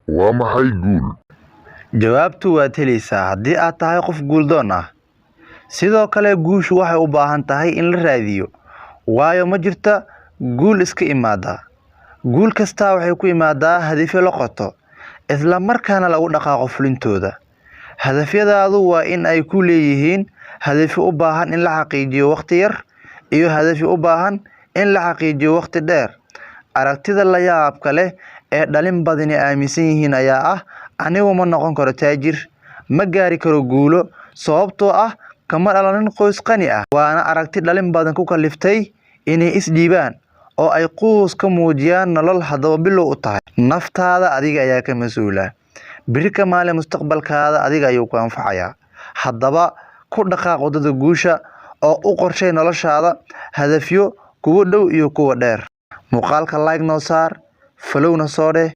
waa maxay guul? Jawaabtu waa helaysaa haddii aad tahay qof guuldoon ah. Sidoo kale guushu waxay u baahan tahay in la raadiyo, waayo ma jirta guul iska imaada. Guul kasta waxay ku imaadaa hadafyo la qoto, isla markaana lagu dhaqaaqo fulintooda. Hadafyadaadu waa in ay ku leeyihiin hadafyo u baahan in la xaqiijiyo waqti yar iyo hadafyo u baahan in la xaqiijiyo waqti dheer. Aragtida la yaabka leh ee dhalin badani aaminsan yihiin ayaa ah anigu ma noqon karo taajir, ma gaari karo guulo sababtoo ah kama dhalanin qoys qani ah. Waana aragti dhalin badan ku kaliftay inay isdhiibaan oo ay quus ka muujiyaan nolol haddaba bilow u tahay. Naftaada adiga ayaa ka mas'uula. Biri ka maalin mustaqbalkaada adiga ayuu ku anfacayaa. Haddaba ku dhaqaaq wadada guusha oo u qorshay noloshaada hadafyo kuwa dhow iyo kuwa dheer. Muuqaalka like noo saar, follow na soo dheh.